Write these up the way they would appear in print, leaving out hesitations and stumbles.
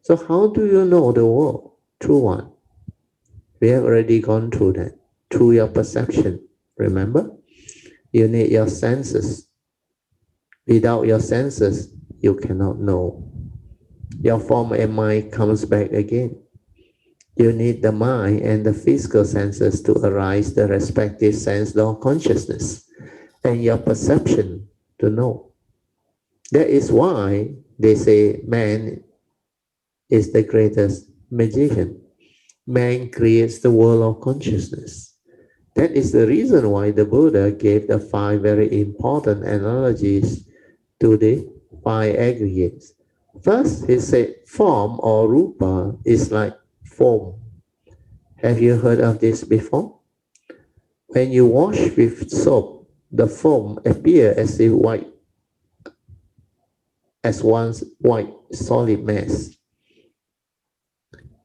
So how do you know the world? Through what? We have already gone through that. Through your perception. Remember? You need your senses. Without your senses, you cannot know. Your form and mind comes back again. You need the mind and the physical senses to arise the respective sense law consciousness and your perception to know. That is why they say man is the greatest magician. Man creates the world of consciousness. That is the reason why the Buddha gave the 5 very important analogies to the 5 aggregates. First, he said form or rupa is like foam. Have you heard of this before? When you wash with soap, the foam appears as if white, as one's white solid mass.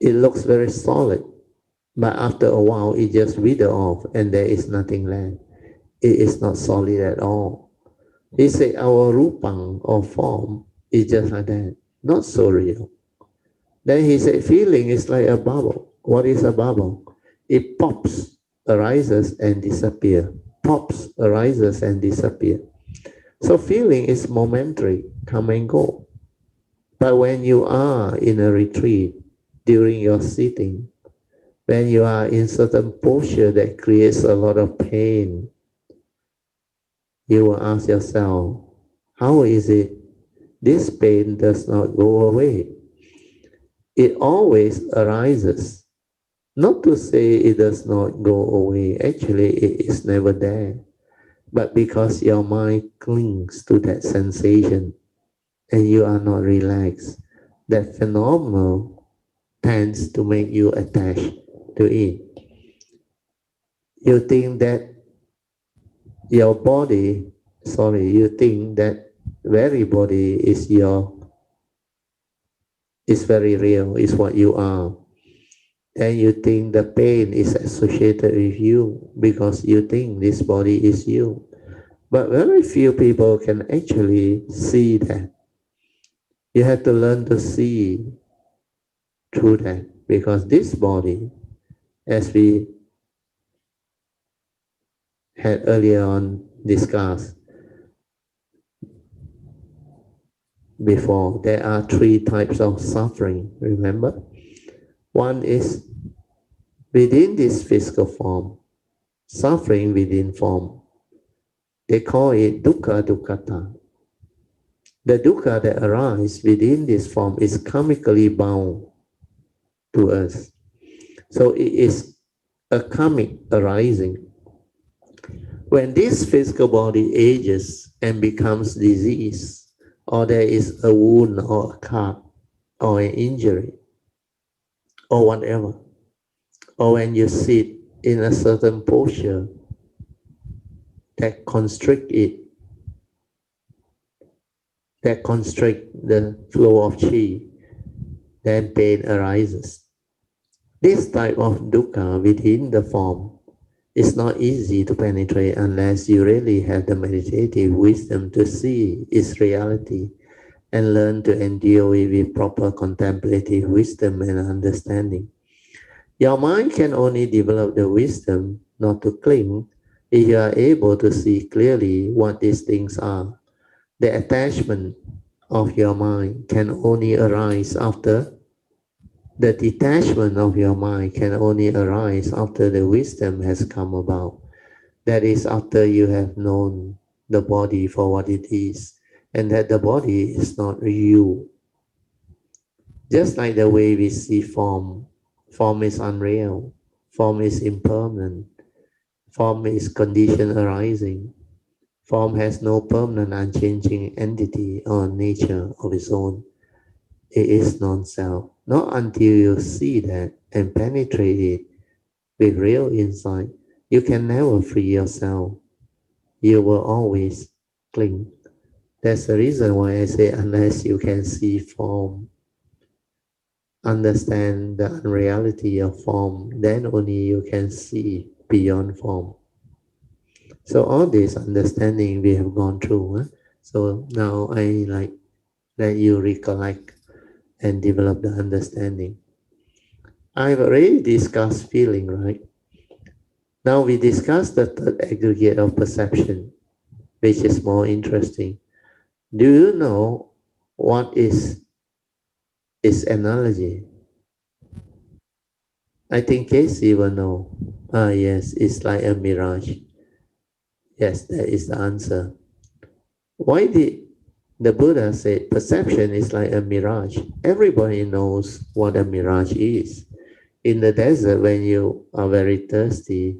It looks very solid, but after a while it just withers off and there is nothing left. It is not solid at all. He said our rupang or form is just like that, not so real. Then he said feeling is like a bubble. What is a bubble? It pops, arises and disappears. Pops, arises and disappears. So feeling is momentary, come and go. But when you are in a retreat, during your sitting, when you are in certain posture that creates a lot of pain, you will ask yourself, how is it this pain does not go away? It always arises. Not to say it does not go away, actually it is never there. But because your mind clings to that sensation and you are not relaxed, that phenomenon tends to make you attached to it. You think that your body, you think that very body is very real, is what you are. And you think the pain is associated with you because you think this body is you. But very few people can actually see that. You have to learn to see through that because this body, as we had earlier on discussed before, there are 3 types of suffering, remember? One is within this physical form, suffering within form. They call it dukkha dukkata. The dukkha that arises within this form is karmically bound to us. So it is a karmic arising. When this physical body ages and becomes disease, or there is a wound or a cut or an injury or whatever, or when you sit in a certain posture that constrict it, that constrict the flow of chi, then pain arises. This type of dukkha within the form is not easy to penetrate unless you really have the meditative wisdom to see its reality and learn to endure it with proper contemplative wisdom and understanding. Your mind can only develop the wisdom not to cling if you are able to see clearly what these things are. The attachment of your mind can only arise after the detachment of your mind can only arise after the wisdom has come about. That is after you have known the body for what it is and that the body is not you. Just like the way we see form, form is unreal, form is impermanent, form is condition arising. Form has no permanent unchanging entity or nature of its own. It is non-self. Not until you see that and penetrate it with real insight, you can never free yourself. You will always cling. That's the reason why I say unless you can see form, understand the unreality of form, then only you can see beyond form. So all this understanding we have gone through. So now I let you recollect and develop the understanding. I've already discussed feeling, right? Now we discuss the third aggregate of perception, which is more interesting. Do you know what is analogy? I think Casey will know. Ah, yes, it's like a mirage. Yes, that is the answer. Why did the Buddha say perception is like a mirage? Everybody knows what a mirage is. In the desert, when you are very thirsty,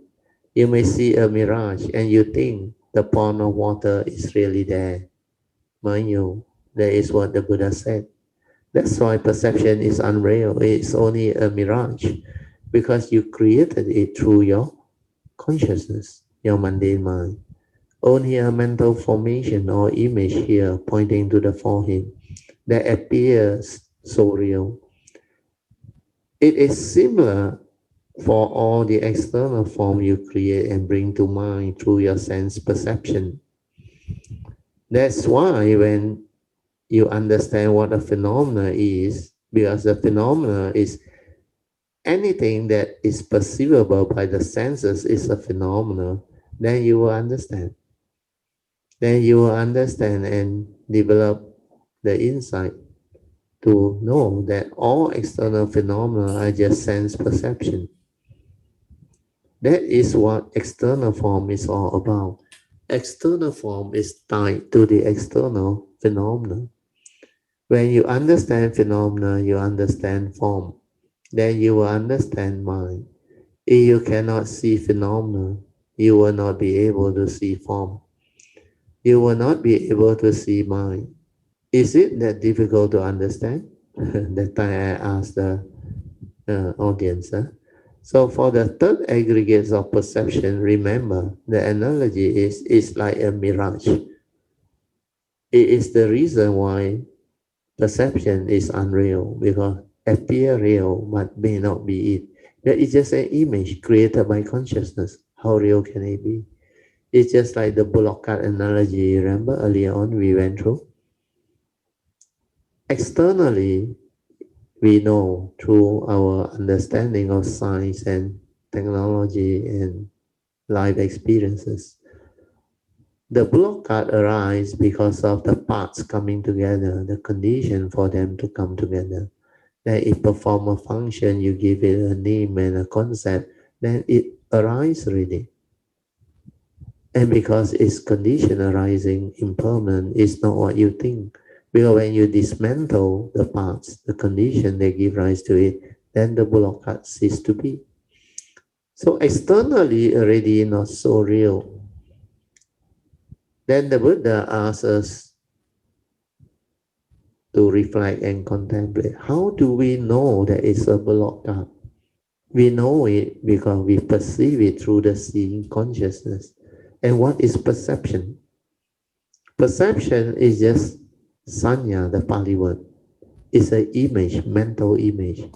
you may see a mirage and you think the pond of water is really there. Mind you, that is what the Buddha said. That's why perception is unreal. It's only a mirage because you created it through your consciousness, your mundane mind. Only a mental formation or image here pointing to the forehead that appears so real. It is similar for all the external form you create and bring to mind through your sense perception. That's why when you understand what a phenomena is, because the phenomena is anything that is perceivable by the senses is a phenomena, then you will understand. Then you will understand and develop the insight to know that all external phenomena are just sense perception. That is what external form is all about. External form is tied to the external phenomena. When you understand phenomena, you understand form. Then you will understand mind. If you cannot see phenomena, you will not be able to see form. You will not be able to see mind. Is it that difficult to understand? That time I asked the audience. So for the third aggregates of perception, remember the analogy is it's like a mirage. It is the reason why perception is unreal because appear real but may not be it. That is just an image created by consciousness. How real can it be? It's just like the bullock cart analogy. Remember earlier on we went through. Externally, we know through our understanding of science and technology and life experiences. The bullock cart arises because of the parts coming together, the condition for them to come together. That it perform a function, you give it a name and a concept, then it arises already. And because its condition arising impermanent is not what you think. Because when you dismantle the parts, the condition they give rise to it, then the bullock cart ceases to be. So externally already not so real. Then the Buddha asks us to reflect and contemplate. How do we know that it's a bullock cart? We know it because we perceive it through the seeing consciousness. And what is perception? Perception is just sanya, the Pali word. It's an image, mental image,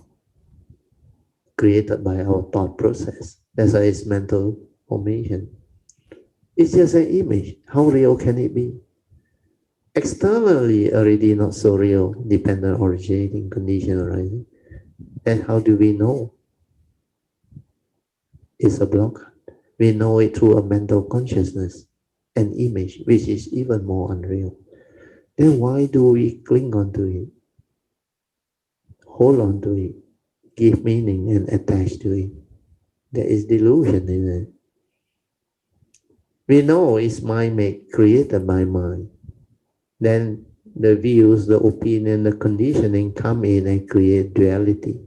created by our thought process. That's why it's mental formation. It's just an image. How real can it be? Externally, already not so real, dependent originating condition arising. Then how do we know it's a block? We know it through a mental consciousness, an image, which is even more unreal. Then why do we cling on to it? Hold on to it, give meaning and attach to it. There is delusion in it. We know it's mind made, created by mind. Then the views, the opinion, the conditioning come in and create duality.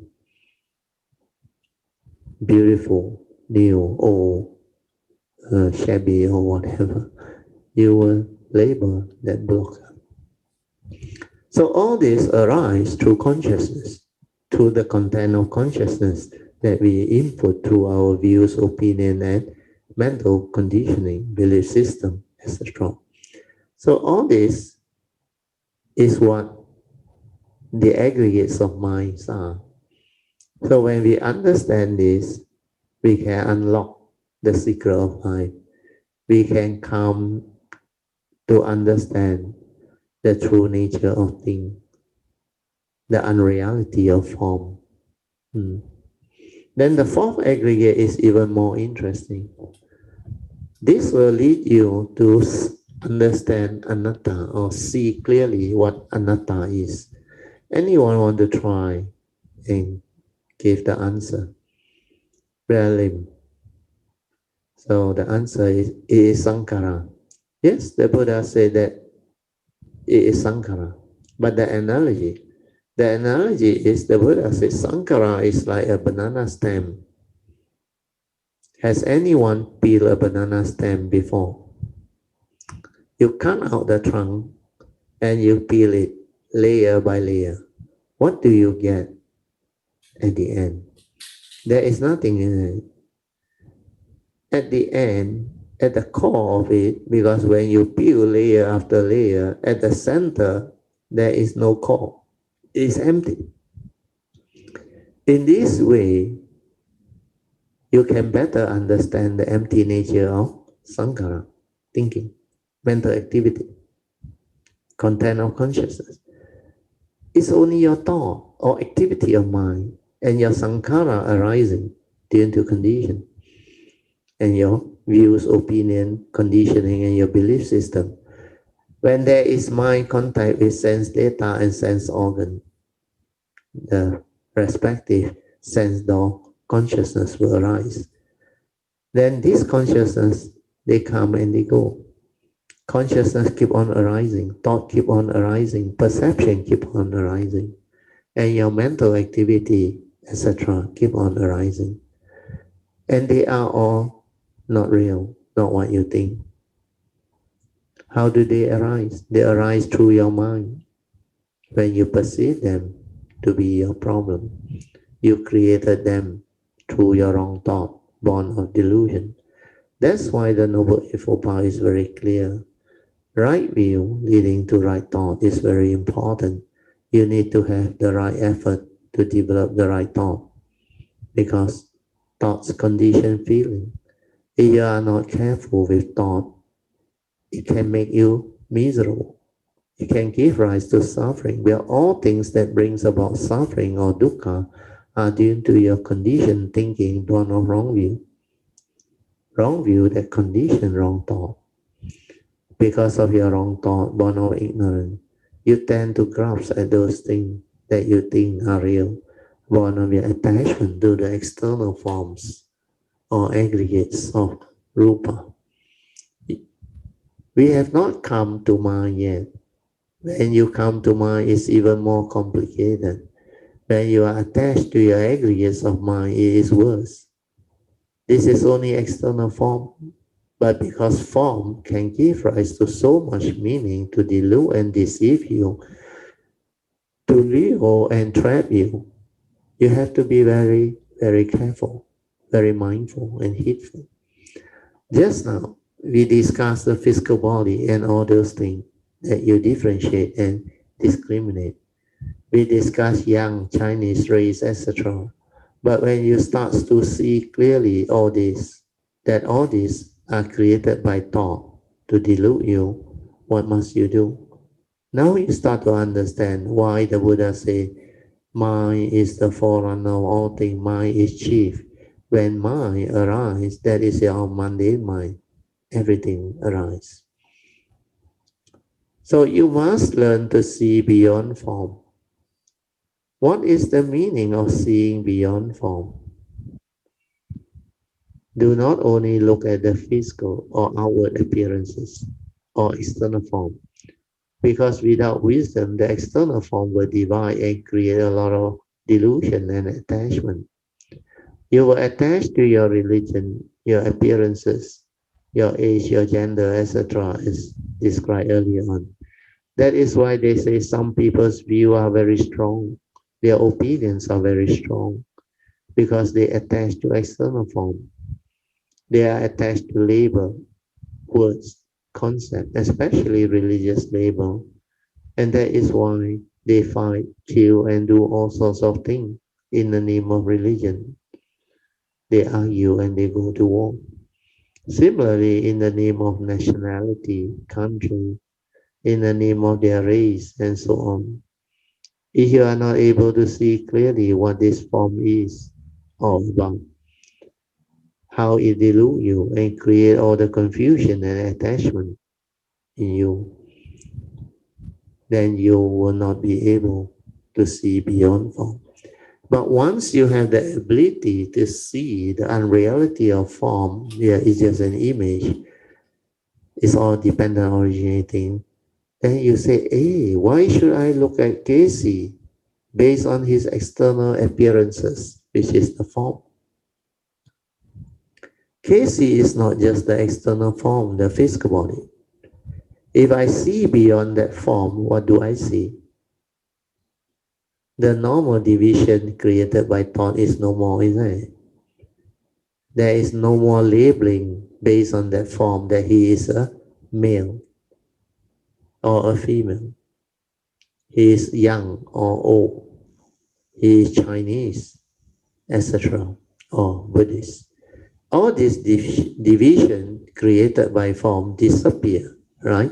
Beautiful, new, old, shabby or whatever. You will label that block. So all this arises through consciousness, through the content of consciousness that we input through our views, opinion, and mental conditioning, belief system, etc. So all this is what the aggregates of minds are. So when we understand this, we can unlock the secret of life. We can come to understand the true nature of things. the unreality of form. Hmm. Then the fourth aggregate is even more interesting. This will lead you to understand anatta or see clearly what anatta is. Anyone want to try and give the answer? Prelim. So the answer is it is sankhara. Yes, the Buddha said that it is sankhara. But the analogy is the Buddha said sankhara is like a banana stem. Has anyone peeled a banana stem before? You cut out the trunk and you peel it layer by layer. What do you get at the end? There is nothing in it. At the end, at the core of it, because when you peel layer after layer, at the center, there is no core. It is empty. In this way, you can better understand the empty nature of sankhara, thinking, mental activity, content of consciousness. It's only your thought or activity of mind and your sankhara arising due to condition and your views, opinion, conditioning, and your belief system. When there is mind contact with sense data and sense organ, the respective sense door consciousness will arise. Then this consciousness, they come and they go. Consciousness keep on arising, thought keep on arising, perception keep on arising, and your mental activity, etc., keep on arising. And they are all not real, not what you think. How do they arise? They arise through your mind. When you perceive them to be your problem, you created them through your wrong thought, born of delusion. That's why the Noble Eightfold Path is very clear. Right view leading to right thought is very important. You need to have the right effort to develop the right thought because thoughts condition feeling. If you are not careful with thought, it can make you miserable. It can give rise to suffering, where all things that brings about suffering or dukkha are due to your conditioned thinking born of wrong view. Wrong view that condition wrong thought. Because of your wrong thought born of ignorance, you tend to grasp at those things that you think are real, born of your attachment to the external forms or aggregates of rupa. We have not come to mind yet. When you come to mind, it's even more complicated. When you are attached to your aggregates of mind, it is worse. This is only external form, but because form can give rise to so much meaning to delude and deceive you, to lure and trap you, you have to be very, very careful, very mindful and heedful. Just now, we discussed the physical body and all those things that you differentiate and discriminate. We discussed yang, Chinese race, etc. But when you start to see clearly all this, that all these are created by thought to delude you, what must you do? Now you start to understand why the Buddha say, mind is the forerunner of all things, mind is chief. When mind arises, that is your mundane mind, everything arises. So you must learn to see beyond form. What is the meaning of seeing beyond form? Do not only look at the physical or outward appearances or external form, because without wisdom, the external form will divide and create a lot of delusion and attachment. You will attach to your religion, your appearances, your age, your gender, etc., as described earlier on. That is why they say some people's views are very strong, their opinions are very strong, because they attach to external form. They are attached to label, words, concept, especially religious label. And that is why they fight, kill, and do all sorts of things in the name of religion. They argue and they go to war. Similarly, in the name of nationality, country, in the name of their race, and so on. If you are not able to see clearly what this form is all about, how it deludes you and create all the confusion and attachment in you, then you will not be able to see beyond form. But once you have the ability to see the unreality of form, yeah, it's just an image, it's all dependent originating, then you say, hey, why should I look at Casey based on his external appearances, which is the form? Casey is not just the external form, the physical body. If I see beyond that form, what do I see? The normal division created by thought is no more, isn't it? There is no more labeling based on that form that he is a male or a female. He is young or old. He is Chinese, etc. or Buddhist. All this division created by form disappear, right?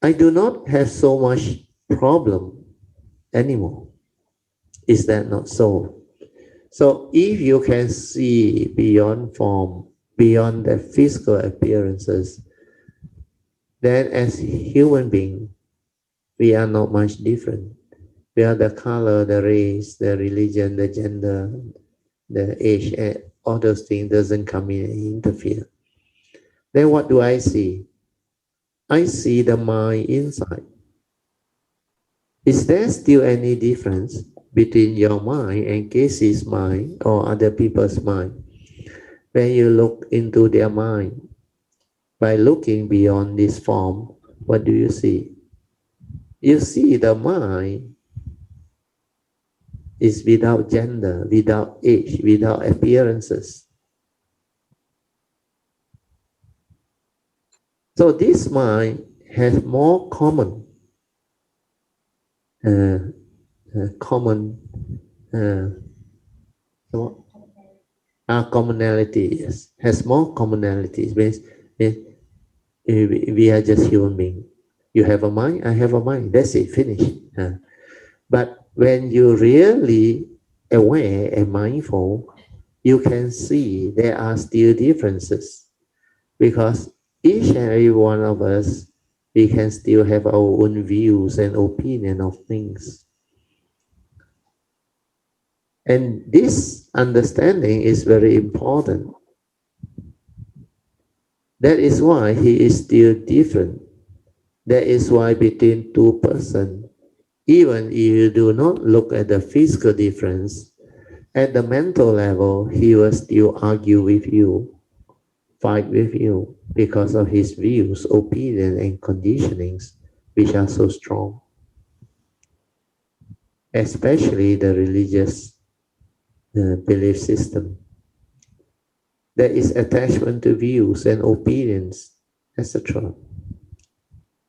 I do not have so much problem anymore. Is that not so? So if you can see beyond form, beyond the physical appearances, then as human being, we are not much different. We are the color, the race, the religion, the gender, the age, and all those things doesn't come in and interfere. Then what do I see? I see the mind inside. Is there still any difference between your mind and Casey's mind or other people's mind? When you look into their mind, by looking beyond this form, what do you see? You see the mind is without gender, without age, without appearances. So this mind has more uh, common uh, commonality, yes, has more commonalities. Means we are just human beings. You have a mind, I have a mind. That's it, finish. But when you really aware and mindful, you can see there are still differences because each and every one of us, we can still have our own views and opinion of things. And this understanding is very important. That is why he is still different. That is why between two persons, even if you do not look at the physical difference, at the mental level, he will still argue with you, fight with you, because of his views, opinions, and conditionings, which are so strong. Especially the religious belief system. There is attachment to views and opinions, etc.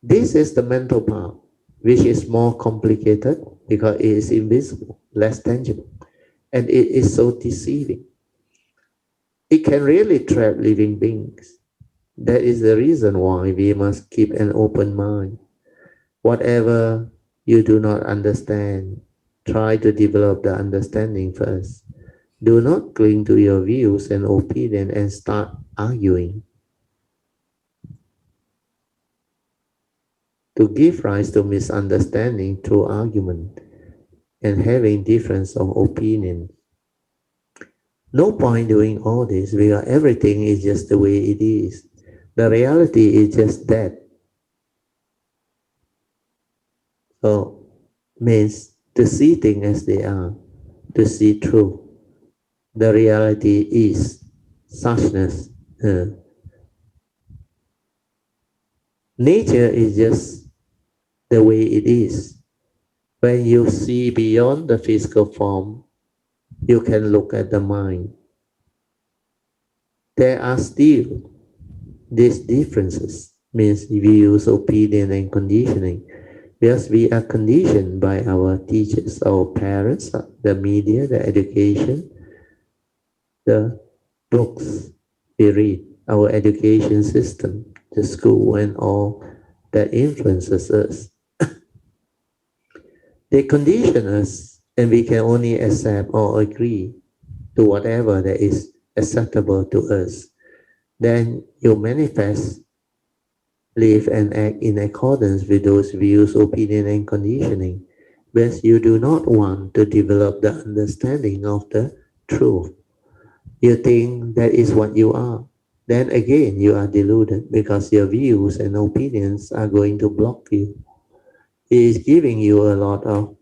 This is the mental part, which is more complicated because it is invisible, less tangible, and it is so deceiving. It can really trap living beings. That is the reason why we must keep an open mind. Whatever you do not understand, try to develop the understanding first. Do not cling to your views and opinion and start arguing. To give rise to misunderstanding through argument and having difference of opinion. No point doing all this because everything is just the way it is. The reality is just that. So means to see things as they are, to see truth. The reality is suchness. Nature is just the way it is. When you see beyond the physical form, you can look at the mind. There are still these differences, means views, opinion, and conditioning. Because we are conditioned by our teachers, our parents, the media, the education, the books we read, our education system, the school, and all that influences us. They condition us, and we can only accept or agree to whatever that is acceptable to us. Then you manifest, live, and act in accordance with those views, opinion, and conditioning. But you do not want to develop the understanding of the truth. You think that is what you are. Then again, you are deluded because your views and opinions are going to block you. It is giving you a lot of,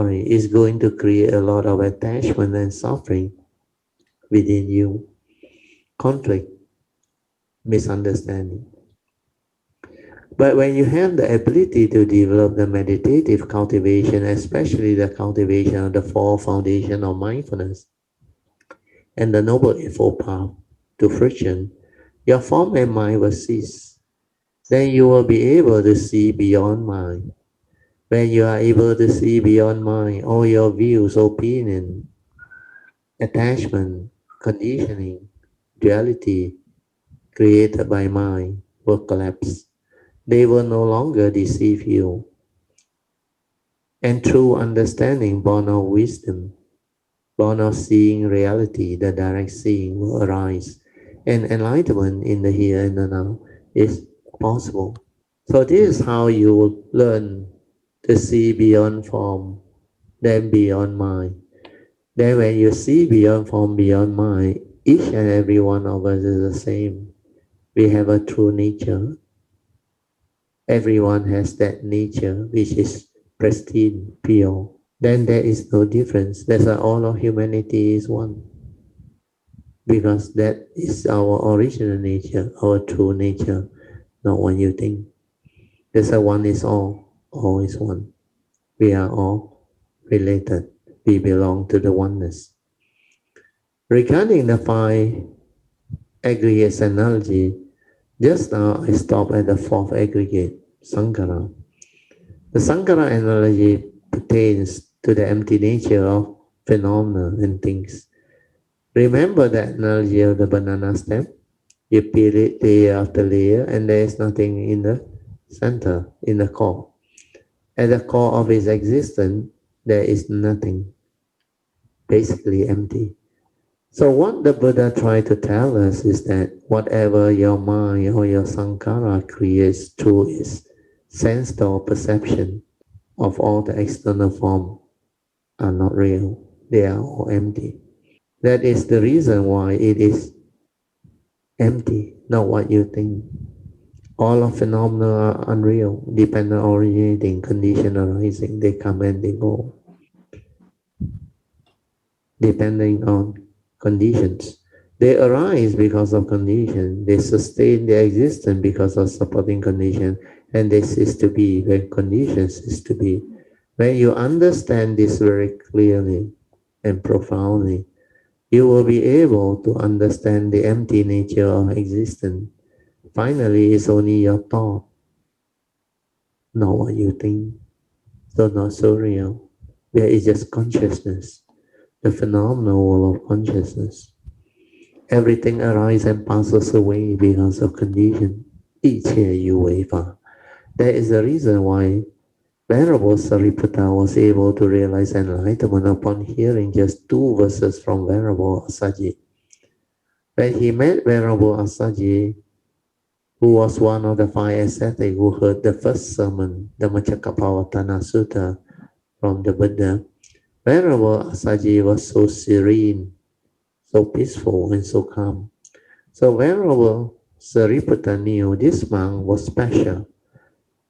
is going to create a lot of attachment and suffering within you, conflict, misunderstanding. But when you have the ability to develop the meditative cultivation, especially the cultivation of the four foundation of mindfulness and the noble eightfold path to fruition, your form and mind will cease. Then you will be able to see beyond mind. When you are able to see beyond mind, all your views, opinion, attachment, conditioning, duality created by mind will collapse. They will no longer deceive you. And true understanding, born of wisdom, born of seeing reality, the direct seeing will arise. And enlightenment in the here and the now is possible. So this is how you learn to see beyond form, then beyond mind. Then when you see beyond form, beyond mind, each and every one of us is the same. We have a true nature. Everyone has that nature which is pristine, pure. Then there is no difference. That's why all of humanity is one. Because that is our original nature, our true nature, not what you think. That's why one is all is one. We are all related. We belong to the oneness. Regarding the five aggregates analogy, just now I stopped at the fourth aggregate, Sankara. The Sankara analogy pertains to the empty nature of phenomena and things. Remember the analogy of the banana stem? You peel it layer after layer and there is nothing in the center, in the core. At the core of its existence, there is nothing, basically empty. So what the Buddha tried to tell us is that whatever your mind or your sankhara creates through its sense or perception of all the external form are not real. They are all empty. That is the reason why it is empty, not what you think. All of phenomena are unreal, dependent originating, condition arising, they come and they go, depending on conditions. They arise because of condition, they sustain their existence because of supporting condition, and they cease to be when conditions cease to be. When you understand this very clearly and profoundly, you will be able to understand the empty nature of existence. Finally, it's only your thought, not what you think. So not so real. There is just consciousness, the phenomenal world of consciousness. Everything arises and passes away because of condition. 一切有为法. That is the reason why Venerable Sariputta was able to realize enlightenment upon hearing just two verses from Venerable Asaji. When he met Venerable Asaji, who was one of the five ascetics who heard the first sermon, the Maccakappavatthana Sutta from the Buddha, Venerable Asaji was so serene, so peaceful, and so calm. So Venerable Sariputta knew this monk was special,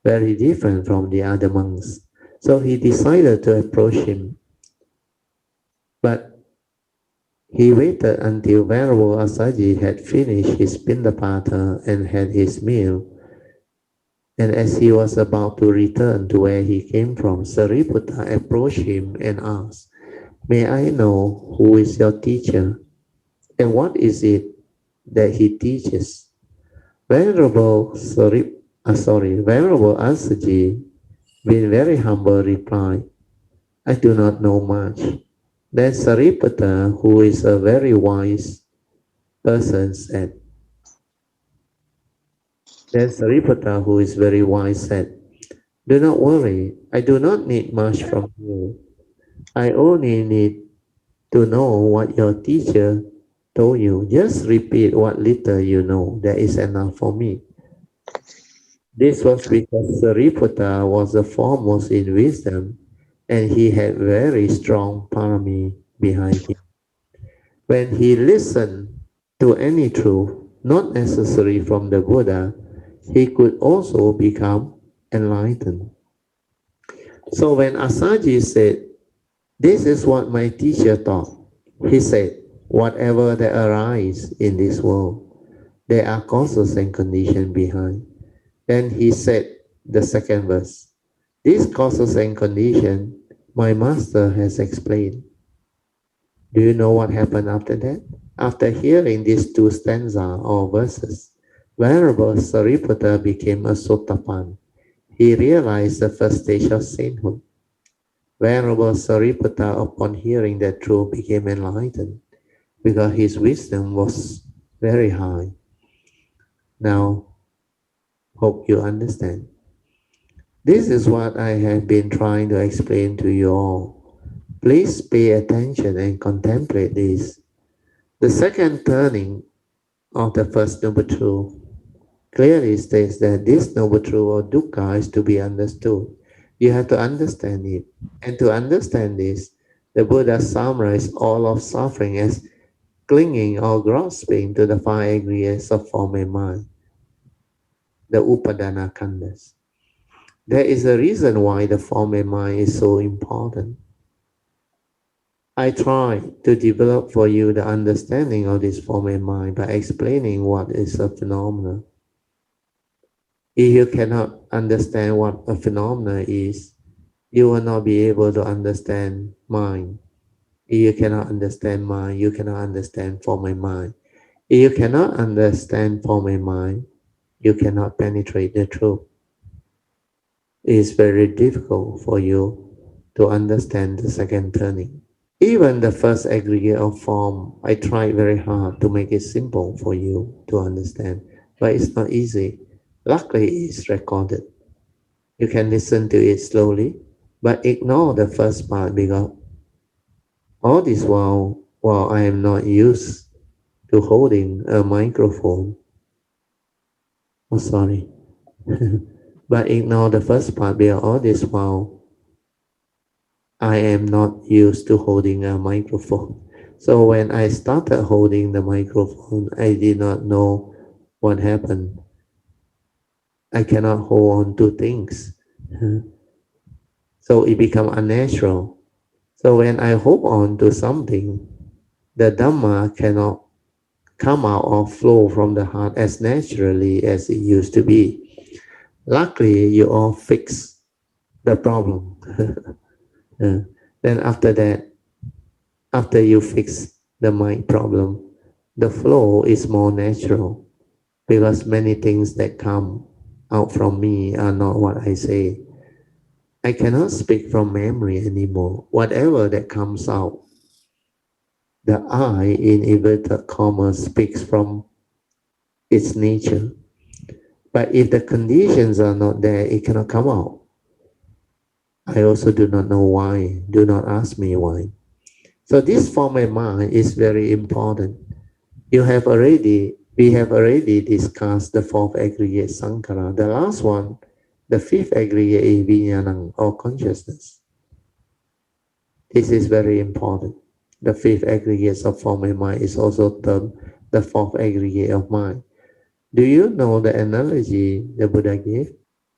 very different from the other monks. So he decided to approach him. But he waited until Venerable Asaji had finished his pindapata and had his meal. And as he was about to return to where he came from, Sariputta approached him and asked, "May I know who is your teacher and what is it that he teaches?" Venerable Asaji, being very humble, replied, "I do not know much." Then Sariputta, who is a very wise person, said, Do not worry, I do not need much from you. I only need to know what your teacher told you. Just repeat what little you know. That is enough for me. This was because Sariputta was the foremost in wisdom and he had very strong parami behind him. When he listened to any truth, not necessary from the Buddha, he could also become enlightened. So when Asaji said, "This is what my teacher taught," he said, "Whatever that arises in this world, there are causes and conditions behind." Then he said the second verse, "These causes and conditions my master has explained." Do you know what happened after that? After hearing these two stanzas or verses, Venerable Sariputta became a Sotapan. He realized the first stage of sainthood. Venerable Sariputta, upon hearing that truth, became enlightened because his wisdom was very high. Now, hope you understand. This is what I have been trying to explain to you all. Please pay attention and contemplate this. The second turning of the first noble truth clearly states that this noble truth or dukkha is to be understood. You have to understand it. And to understand this, the Buddha summarized all of suffering as clinging or grasping to the five aggregates of form and mind, the upadana khandas. There is a reason why the form and mind is so important. I try to develop for you the understanding of this form and mind by explaining what is a phenomenon. If you cannot understand what a phenomenon is, you will not be able to understand mind. If you cannot understand mind, you cannot understand form and mind. If you cannot understand form and mind, you cannot penetrate the truth. It is very difficult for you to understand the second turning. Even the first aggregate of form, I tried very hard to make it simple for you to understand, but it's not easy. Luckily, it's recorded. You can listen to it slowly, but ignore the first part because all this while I am not used to holding a microphone. Oh, sorry. But ignore the first part because all this while I am not used to holding a microphone. So when I started holding the microphone, I did not know what happened. I cannot hold on to things. So it become unnatural. So when I hold on to something, the Dhamma cannot come out or flow from the heart as naturally as it used to be. Luckily, you all fix the problem. Then after that, after you fix the mind problem, the flow is more natural because many things that come out from me are not what I say. I cannot speak from memory anymore. Whatever that comes out, the I in inverted commas speaks from its nature. But if the conditions are not there, it cannot come out. I also do not know why. Do not ask me why. So this form of mind is very important. We have already discussed the fourth aggregate sankhara. The last one, the fifth aggregate is vijnana or consciousness. This is very important. The fifth aggregate of form and mind is also termed the fourth aggregate of mind. Do you know the analogy the Buddha gave?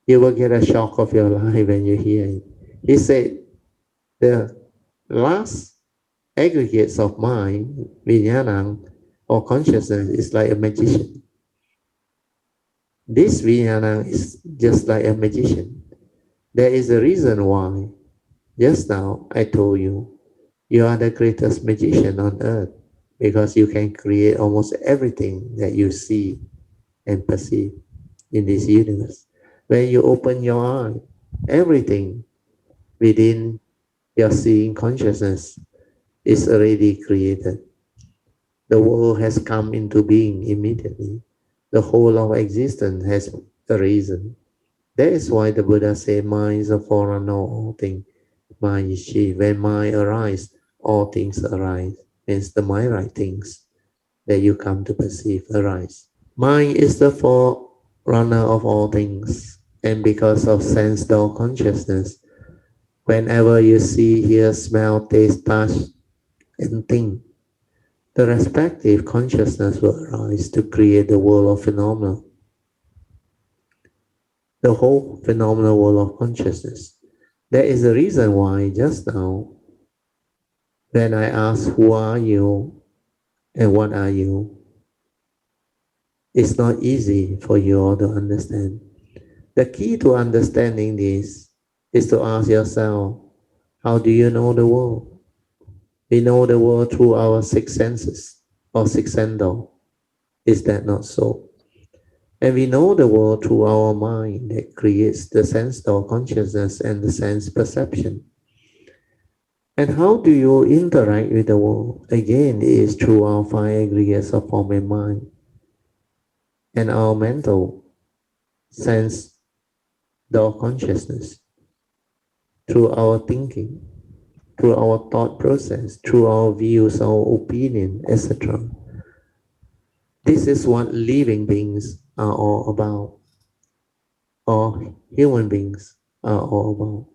You will get a shock of your life when you hear it. He said the last aggregates of mind, vijnana or consciousness, is like a magician. This vijnana is just like a magician. There is a reason why. Just now I told you, you are the greatest magician on earth because you can create almost everything that you see and perceive in this universe. When you open your eye, everything within your seeing consciousness is already created. The world has come into being immediately. The whole of existence has a reason. That is why the Buddha said, mind is a forerunner of all things. Mind is she. When mind arises, all things arise. Means the mind right things that you come to perceive arise. Mind is the forerunner of all things. And because of sense door consciousness, whenever you see, hear, smell, taste, touch, and think, the respective consciousness will arise to create the world of phenomena, the whole phenomenal world of consciousness. That is the reason why just now, when I ask who are you and what are you, it's not easy for you all to understand. The key to understanding this is to ask yourself, how do you know the world? We know the world through our six senses or six sendo. Is that not so? And we know the world through our mind that creates the sense door consciousness and the sense perception. And how do you interact with the world? Again, it is through our five aggregates of form and mind and our mental sense door consciousness, through our thinking, through our thought process, through our views, our opinion, etc. This is what living beings are all about, or human beings are all about.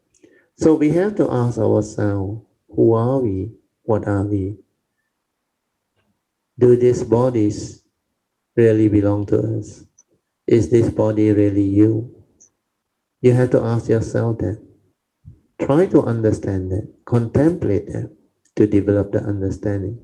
So we have to ask ourselves, who are we? What are we? Do these bodies really belong to us? Is this body really you? You have to ask yourself that. Try to understand that. Contemplate that to develop the understanding.